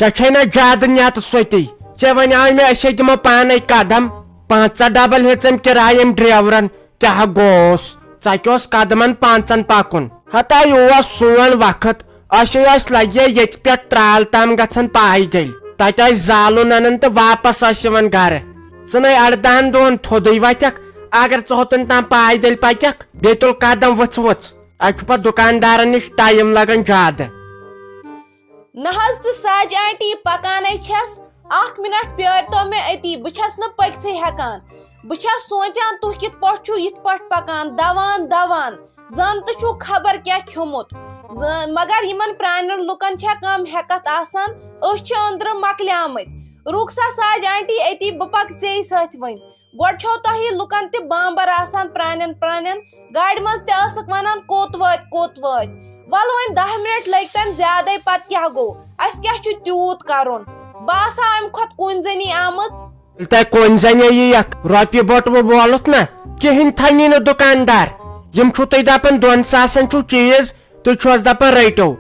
نا زیادہ نیت سوتی ے ون مے اے دمو پانے قدم 5 ڈبل ہم کرایہ ڈرائیورن کیا گوس ٹھس قدمن 5 پکن ہتا یہ سون وقت اس لگے یہ پہ ترال تام گھن پائدل تت زالن انان تو واپس گھر ژٕ نے 18 دہن تھودی وتک اگر ژوتن تام پائدل پکک بی تل قدم وچ اتھ پہ دکاندارن نش ٹائم لگان زیادہ نہ تو ساج آنٹی پکانے چھس 1 منٹ پیار تو میں اتی بچھس نا پکتھے ہیکان بچھس سوچان تو کت پٹ چھو یت پٹ پکان دوان دوان زن تو چھو خبر کیا کھومت مگر یمن پرانن لکن چھا کم ہیکت آسان اس چھ اندر مکلیامت رک سا ساج آنٹی اتی بپک ژے ست ون گوڈ چھو تہی لکن تہ بامبر آسان پرانن گاڑی مز تہ ٲسکھ ونان کوت وات ول ون 10 منٹ لگتن زیادے پت کیا گو اس کیا چھ تیوت کرن باسا ام کھت کون زنی آمت تہ کون زنی یک روپیہ بٹو بولت نا کہین تھنی نا دکاندار یم چھو تہ دپان 2 ساسن چھو چیز تو چھوس دپان رٹو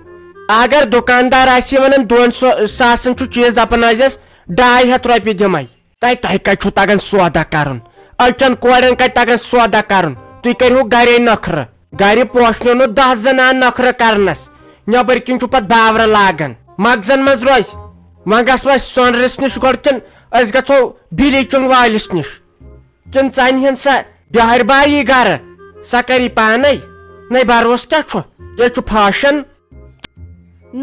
اگر دکاندار آسی ونان 2 ساسن چھو چیز دپان آسس 250 روپیہ دمے تہ کت چھو تگان سودا کرن اچن کورن کت تگان سودا کرن تھی کرو گرے نخر گھر پوشنو نو 10 زنان نخر کرنس نبر کن پت باور لاگان مغزن مز روز وۄنۍ گژھو أسۍ سۄنرس نش گۄڈٕ کِنہٕ أسۍ گژھو بِلی چنگ وٲلِس نش کِنہٕ ژَنہِ ہن سۄ بہار بایی گرٕ سۄ کری پانے نَے بروس کیٛاہ چھُ ییٚتہِ چھُ فاشن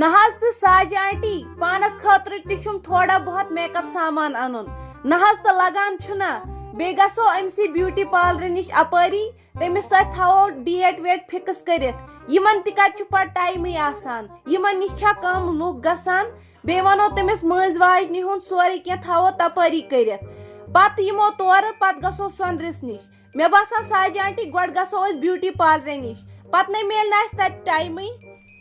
نہ تو ساج آنٹی پانس خاطر تہ چھم تھوڑا بہت میک اپ سامان انن نہ تو لگان چھنا بیٚیہِ گژھو أمسی بیوٹی پارلر نش اپٲری تٔمِس سۭتۍ تھاوو ڈیٹ ویٹ فکس کٔرِتھ یمن تہِ کتہِ چھُ پتہٕ ٹایمٕے آسان یمن نش چھا کم لُکھ گژھان بیٚیہِ ونو تٔمِس مٲنٛزۍ واجنہِ ہُنٛد سورُے کینٛہہ تھاوو تپٲری کٔرِتھ پتہٕ یِمو تورٕ پتہٕ گژھو سۄنرِس نش مےٚ باسان ساج آنٹی گۄڈٕ گژھو أسۍ بیوٹی پارلر نش پتہٕ نے میلہِ نہٕ اسہِ تتہِ ٹایمٕے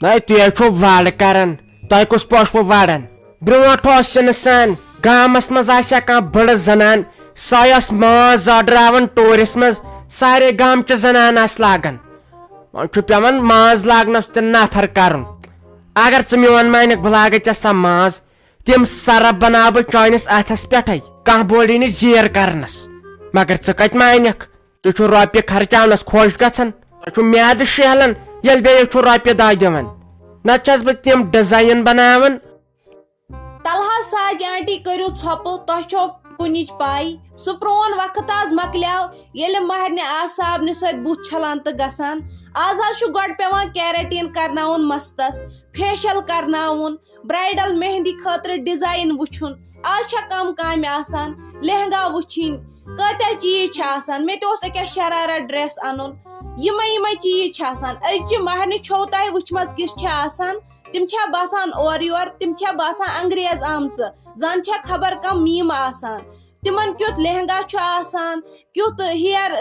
نَے تُہۍ چھُو وڑ کران تۄہہِ کُس پوشوٕ وڑان برونٛٹھ اوس انسان گامس منٛز آسیا کانٛہہ بٔڑ زنان سۄ ٲس ماز زاڈراوان ٹورس منٛز سارے گامچہِ زنان آسہٕ لاگان وۄنۍ چھُ پیوان ماز لاگنس تہِ نفر کرُن اگر ژٕ میون مانکھ بہٕ لاگے ژےٚ سۄ ماز تِم سرف بناو بہٕ چٲنِس اتھس پٮ۪ٹھے کانٛہہ بوڑی نہٕ زیر کرنس مگر ژٕ کتہِ مانکھ تُہۍ چھُو رۄپیہِ خرچاونس خۄش گژھان تۄہہِ چھُو میادٕ شیہلان ییٚلہِ بیٚیہِ چھُو رۄپیہِ دہ دِوان نتہٕ چھس بہٕ تِم ڈِزاین بناوان تلہا ساج آنٹی کرو ژھۄپہٕ تۄہہِ چھو کُنِچ پاے سُہ پرون وقت آز مکلیو ییٚلہِ مہرنہِ آز صابنہِ سۭتۍ بُتھ چھلان تہٕ گژھان آز حظ چھُ گۄڈٕ پیوان کیریٹیٖن کرناوُن مستس فیشل کرناوُن برایڈل مہندی خٲطرٕ ڈِزاین وٕچھُن آز چھا کم کامہِ آسان لہنگا وٕچھِنۍ کۭتیاہ چیٖز چھِ آسان مےٚ تہِ اوس أکیاہ شرارا ڈریس انُن یِمے چیٖز چھِ آسان أزچہِ مہرنہِ چھو تۄہہِ وٕچھمژ کِژھ چھِ آسان تِم چھا باسان اورٕ یور تِم چھا باسان انگریز آمژٕ زن چھا خبر کم میٖم آسان تِمن کیُتھ لہنگا چھُ آسان کیُتھ ہیر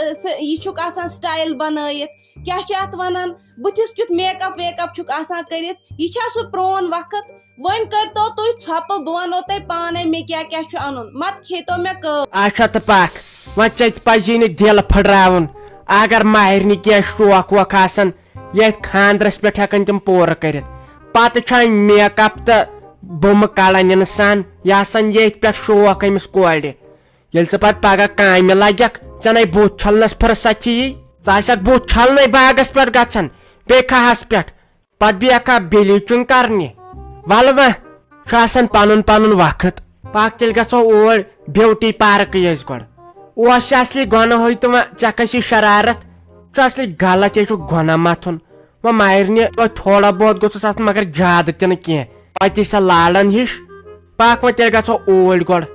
یہِ چھُکھ آسان سٹایل بنٲیِتھ کیاہ چھِ اتھ ونان بٕتھِس کیُتھ میک اپ ویک اپ چھُکھ آسان کٔرِتھ یہِ چھا سُہ پرون وقت وۄنۍ کٔرتو تُہۍ ژھۄپہٕ بہٕ ونو تۄہہِ پانے مےٚ کیاہ کیاہ چھُ انُن مت کھیتو مےٚ کٲم اچھا تہٕ پکھ وۄنۍ ژےٚ تہِ پزی نہٕ دِل پھٕٹراوُن اگر ماہرنہِ کینٛہہ شوق ووق آسان یتھ خاندرس پٮ۪ٹھ ہٮ۪کان تِم پوٗرٕ کٔرِتھ پتہٕ چھُ میک اپ تہٕ بُمہٕ کڑان انسان یہِ آسان ییٚتھۍ پٮ۪ٹھ شوق أمِس کورِ ییٚلہِ ژٕ پتہٕ پگہہ کامہِ لگکھ ژےٚ نے بُتھ چھلنس فرصت یی ژٕ آسکھ بُتھ چھلنے باغس پٮ۪ٹھ گژھان بیٚیہِ کھہس پٮ۪ٹھ پتہٕ بیٚکھا بِلیٖچنگ کرنہِ ول وۄنۍ چھُ آسان پنُن پنُن وقت پکھ تیٚلہِ گژھو اور بیوٹی پارکٕے أسۍ گۄڈٕ اوس چھِ اصلی گۄنہٕ ہوے تہٕ وۄنۍ ژےٚ کھسی شرارت چھُ اصلی غلط یے چھُ گۄنہ متھُن وۄنۍ ماہرنہِ تھوڑا بہت گوٚژھُس آسُن مگر زیادٕ تہِ نہٕ کینٛہہ پتہٕ سۄ لارن ہِش پکھ وۄنۍ تیٚلہِ گژھو اوٗرۍ گۄڈٕ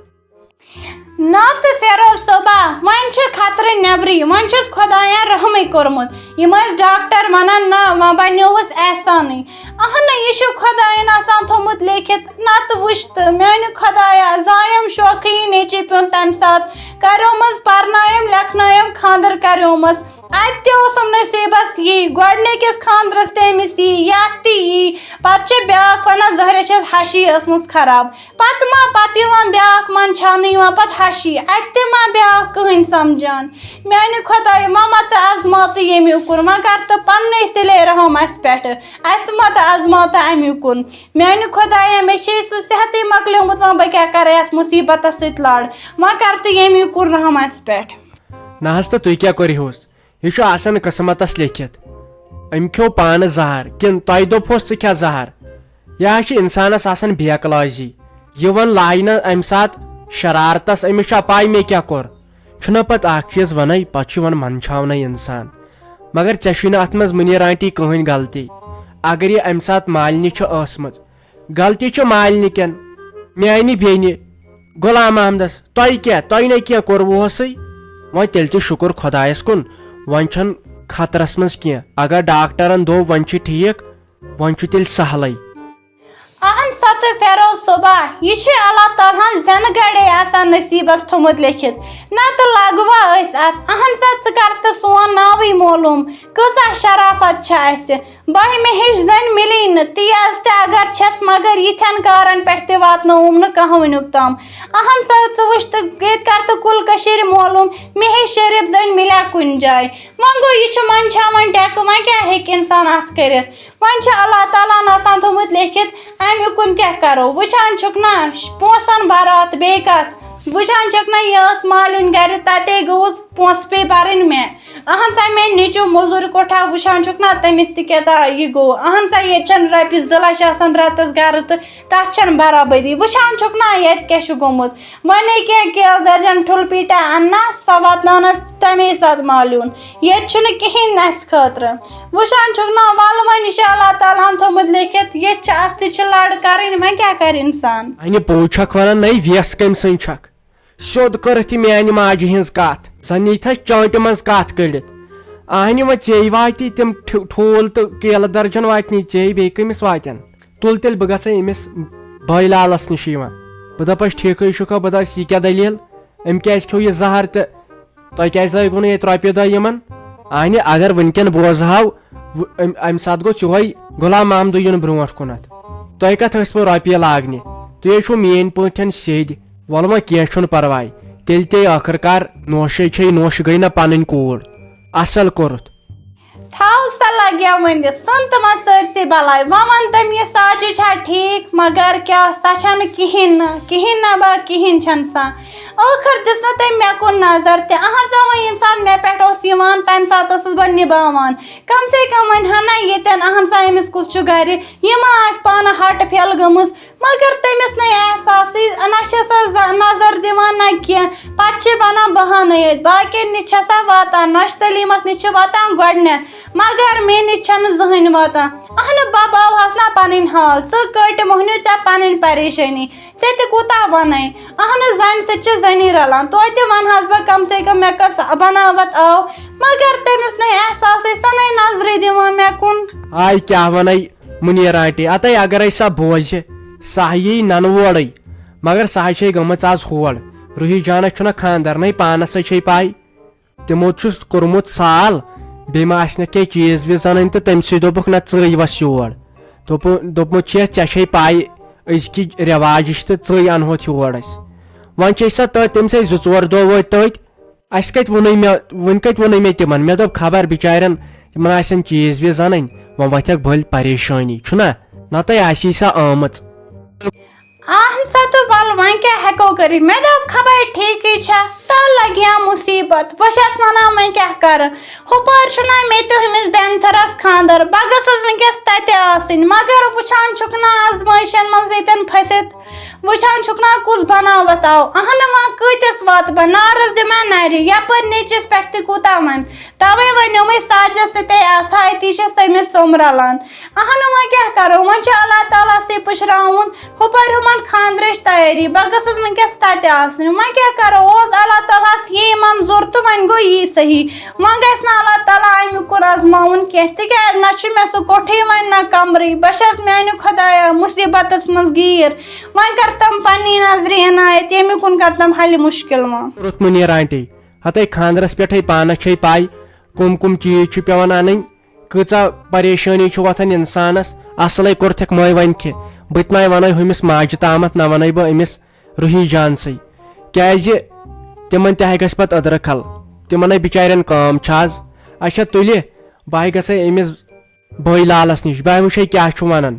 نا تو فیروز صبح ون خطرٕ نیبرٕے ون چھُس خۄدایَن رحمٕے کوٚرمُت یِم ٲسۍ ڈاکٹر ونان نہ وۄنۍ بنیووُس احسانٕے اہنہٕ یہِ چھُ خۄدایَن آسان تھوٚمُت لیکھِتھ نتہٕ وٕچھ تہٕ میانہِ خۄدایا زایم شوقٕے نیٚچی پیوٚن تمہِ ساتہٕ کریومس پرنایم لیکھنایم خاندر کریومس اتہِ تہِ اوسُم نصیٖبس یی گۄڈنِکِس خاندرس تہِ أمِس یی یتھ تہِ یی پتہٕ چھِ بیٛاکھ ونان زہرا چھس ہشی ٲسمٕژ خراب پتہٕ یِوان بیٛاکھ منٛدچھاونہٕ یِوان پتہٕ ہشی اتہِ تہِ ما بیٛاکھ کٕہٕنۍ سمجھان میانہِ خۄدایا ما تہٕ ازماتہٕ ییٚمیُک کُن وۄنۍ کر تہٕ پننٕے سِلے رحم اسہِ پٮ۪ٹھ اسہِ ما تہٕ ازماتہٕ امیُک کُن میانہِ خۄدایا مےٚ چھے سُہ صحتٕے مۄکلیومُت وۄنۍ بہٕ کیٛاہ کَرٕ یَتھ مُصیٖبتس سۭتۍ لڑ وۄنۍ کر تہٕ ییٚمی کوٚر رحم اَسہِ پٮ۪ٹھ. نہ حظ تہٕ تُہۍ کیٛاہ کٔرۍہوٗس یہِ چھُ آسان قٕسمتس لیکھِتھ أمۍ کھیوٚو پانہٕ زہر کِنہٕ تۄہہِ دوٚپہوس ژٕ کھےٚ زہر یہِ حظ چھِ انسانس آسان بے عقلٲزی یہِ وۄنۍ لاگہِ نہٕ امہِ ساتہٕ شرارتس أمِس چھا پاے مےٚ کیٛاہ کوٚر چھُنہ پتہٕ اکھ چیٖز ونے پتہٕ چھُ یِوان منٛدچھاونٕے انسان مگر ژےٚ چھُے نہٕ اتھ منٛز مُنیٖر آنٹی کٕہٕنۍ غلطی اگر یہِ امہِ ساتہٕ مالنہِ چھِ ٲسمٕژ غلطی چھِ مالنہِ کٮ۪ن میانہِ بیٚنہِ غلام محمدس تۄہہِ کیٛاہ تۄہہِ نَے کینٛہہ کوٚروُہسٕے وۄنۍ تیٚلہِ تہِ شُکر خۄدایس کُن وۄنۍ چھنہٕ خطرس منٛز کینٛہہ اگر ڈاکٹرن دوٚپ وۄنۍ چھُ ٹھیٖک وۄنۍ چھُ تیٚلہِ سہلٕے. اہن سا تہٕ فیروز صٲبا یہِ چھُ اللہ تعالیٰ ہن زینہٕ گڑے آسان نصیٖبس تھوٚمُت لیکھِتھ نتہٕ لگوا أسۍ اتھ اہن سا ژٕ کر تہٕ سون ناوٕے معلوٗم کۭژاہ شرافت چھِ اَسہِ بہمہِ ہِش زٔنۍ مِلی نہٕ تیز تہِ اگر چھس مگر یِتھٮ۪ن کارن پٮ۪ٹھ تہِ واتنووُم نہٕ کانٛہہ وٕنیُک تام اہن سا ژٕ وٕچھ تہٕ ییٚتہِ کر تہٕ کُل کٔشیٖرِ معلوٗم مےٚ ہِش شریٖف زٔنۍ مِلیٛا کُنہِ جایہِ وۄنۍ گوٚو یہِ چھُ منٛدچھاوان ٹٮ۪کہٕ وۄنۍ کیٛاہ ہیٚکہِ انسان اتھ کٔرِتھ وۄنۍ چھُ اللہ تعالیٰ ہن آسان تھوٚمُت لیکھِتھ امہِ اُکُن کیٛاہ کرو وٕچھان چھُکھ نا پونٛسن برات بیٚیہِ کتھ وٕچھان چھکھ نا یہِ ٲس مالِنۍ گرِ تتے گوٚوُس پونٛسہٕ پیٚیہِ برٕنۍ مےٚ اہن سا مےٚ نیٚچوٗ موٚزوٗرۍ کوٹھا وٕچھان چھُکھ نا تٔمِس تہِ کیٛاہ یہِ گوٚو اہن سا ییٚتہِ چھنہٕ رۄپیہِ 2 لچھ آسان رٮ۪تس گرٕ تہٕ تتھ چھنہٕ برابٔدی وٕچھان چھُکھ نا ییٚتہِ کیٛاہ چھُ گوٚمُت وۄنۍ کینٛہہ کیلہٕ درجن ٹھُلہٕ پیٖٹا اننا سۄ واتناونس تمے ساتہٕ مالیُن ییٚتہِ چھُنہٕ کِہیٖنۍ اسہِ خٲطرٕ وٕچھان چھُکھ نا ولہٕ وۄنۍ یہِ چھُ اللہ تعالیٰ ہن تھوٚمُت لیکھِتھ ییٚتہِ چھِ اتھ تہِ چھِ لڑ کرٕنۍ وۄنۍ کیٛاہ کرِ انسان. انہِ پوٚز چھکھ ونان نَے ویس کٔمۍ سٕنٛدۍ چھکھ سیوٚد کٔرٕتھ یہِ میانہِ ماجہِ ہِنٛز کتھ زن نیٖتھس چٲنٹہِ منٛز کتھ کٔڑِتھ اہنہِ وۄنۍ ژےٚ واتی تِم ٹھوٗل تہٕ کیلہٕ درجن واتنی ژےٚ بیٚیہِ کٔمِس واتن تُل تیٚلہِ بہٕ گژھے أمِس بٲے لالس نِش یِوان بہٕ دپس ٹھیٖکھٕے چھُکھا بہٕ دپس یہِ کیٛاہ دٔلیٖل أمۍ کیٛازِ کھیوٚو یہِ زہر تہٕ تۄہہِ کیٛازِ لٲگوٕ نہٕ ییٚتہِ رۄپیہِ دہ یِمن اہنہِ اگر وٕنکٮ۪ن بوزہاو امہِ ساتہٕ گوٚژھ یِہوے غلام محمدٕ یُن برونٛٹھ کُنتھ تۄہہِ کتھ ٲسوٕ رۄپیہِ لاگنہِ تُہۍ ہے چھِو میٲنۍ پٲٹھۍ سیٚدۍ وَلہٕ وۄنۍ کینٛہہ چھُنہٕ پرواے تیٚلہِ تے ٲخٕر کار نوشے چھے نوش گٔے نہ پنٕنۍ کوٗر اصل کوٚرُتھ تھاو سا لگیا ؤنِتھ سُن تِمن سٲرسٕے بلاے وۄنۍ ون تٔمۍ یہِ ساجہِ چھا ٹھیٖک مگر کیٛاہ سۄ چھنہٕ کِہیٖنۍ نہ با کِہیٖنۍ چھنہٕ سۄ ٲخٕر دِژ نہٕ تٔمۍ مےٚ کُن نظر تہِ اہن سا وۄنۍ ییٚمہِ ساتہٕ مےٚ پٮ۪ٹھ اوس یِوان تمہِ ساتہٕ ٲسٕس بہٕ نِباوان کم سے کم وۄنۍ ہنا ییٚتٮ۪ن اہن سا أمِس کُس چھُ گرِ یہِ ما آسہِ پانہٕ ہٹہٕ پھیل گٔمٕژ مگر تٔمِس نَے احساسٕے نہ چھِ سۄ نظر دِوان نہ کینٛہہ پتہٕ چھِ ونان بہانَے یٲتۍ باقین نِش چھےٚ سۄ واتان نۄشہِ تلیٖمس نِش چھِ واتان گۄڈٕنٮ۪تھ مگر مےٚ نِش چھنہٕ زٕہٕنۍ واتان اہنہٕ بہٕ باوہس نا پنٕنۍ حال ژٕ کٔٹۍ موہنیو ژےٚ پنٕنۍ پریشٲنی ژےٚ تہِ کوٗتاہ ونے اہنہٕ زنہِ سۭتۍ چھِ زٔنی رلان توتہِ تہِ ونہس بہٕ کم سے کم مےٚ کٔر بناوت آو مگر تٔمِس نَے احساسٕے سۄ نَے نظرٕے دِوان مےٚ کُن آے کیٛاہ ونے مُنیٖر آنٹی اتے اگرے سۄ بوزِ سۄ یی ننہٕ وورٕے مگر سۄ چھے گٔمٕژ آز ہور روحی جانس چھُنہ خانٛدرنٕے پانسٕے چھے پاے تِمو چھُس کوٚرمُت سال بیٚیہِ ما آسہِ نہٕ کینٛہہ چیٖز ویٖز اَنٕنۍ تہٕ تٔمۍ سٕے دوٚپُکھ نہ ژٕے وس یور دوٚپمُت چھےٚ ژےٚ چھے پاے أزکہِ رٮ۪واجِچ تہٕ ژٕے انہوتھ یور أسۍ وۄنۍ چھے سۄ تٔتۍ تٔمِس ہے 2-4 دۄہ وٲتۍ تٔتۍ اَسہِ کتہِ ووٚنُے مےٚ وُنہِ کتہِ ووٚنُے مےٚ تِمن مےٚ دوٚپ خبر بِچارٮ۪ن تِمن آسن چیٖز ویٖز انٕنۍ وۄنۍ وۄتھٮ۪کھ بٔلۍ پریشٲنی چھُنہ نتہٕ آسی سۄ آمٕژ. اہن سا تہٕ ول وۄنۍ کیٛاہ ہٮ۪کو کٔرِتھ مےٚ دوٚپ خبر ٹھیٖکٕے چھا تَل لگیا مُصیٖبت بہٕ چھس ونان وۄنۍ کیٛاہ کرٕ ہُپٲرۍ چھُنہ مےٚ تہِ ہُمِس بینتھرس خانٛدر بہٕ گٔژھٕس وٕنکیٚس تتہِ آسٕنۍ مگر وٕچھان چھُکھ نا آزمٲیشن منٛز پیٚتٮ۪ن پھٔسِتھ وٕچھان چھُکھ نا کُس بناوت آو اہنہٕ وۄنۍ کۭتِس واتہٕ بہٕ نارس دِما نرِ یپٲرۍ نیٚچِس پٮ۪ٹھ تہِ کوٗتاہ ون توے ونیومے ساجس تہِ آسہا أتی چھس تٔمِس سوٚم رلان اہنہٕ وۄنۍ کیٛاہ کرو وۄنۍ چھُ اللہ تعالیٰ سٕے پُشراوُن ہُپٲرۍ ہُمن خانٛدرٕچ تیٲری بہٕ گٔژھٕس وٕنکیٚس تتہِ آسٕنۍ وۄنۍ کیٛاہ کرو اوس اللہ تعالیٰ ہس یی منظوٗر تہٕ وۄنۍ گوٚو یی صحیح وۄنۍ گژھِ نہٕ اللہ تعالیٰ امیُک کُن آزماوُن کینٛہہ تِکیٛازِ نہ چھُ مےٚ سُہ کوٹھٕے وۄنۍ نہ کمرٕے بہٕ چھس میانہِ خۄدایا مُصیٖبتس منٛز گیٖر وۄنۍ کر تِم پننی نظرِ عنایت ییٚمہِ کُن کر تِم حلہِ مُشکِل وۄنۍ مُنیٖر آنٹی ہتے خانٛدرس پٮ۪ٹھے پانس چھے پاے کُم چیٖز چھِ پیٚوان انٕنۍ کۭژاہ پریشٲنی چھِ وۄتھان انسانس اصلے کوٚرتھکھ مٲے وۄنۍ کہِ بہٕ تہِ نَے ونے ہُمِس ماجہِ تامتھ نہ ونے بہٕ أمِس روحی جانسٕے کیٛازِ تِمن تہِ گژھِ پتہٕ أدرٕ کھل تِمن ہے بِچارٮ۪ن کٲم چھِ آز اچھا تُلہِ بہٕ گژھے أمِس بٲے لالس نِش بہٕ وٕچھے کیٛاہ چھُ ونان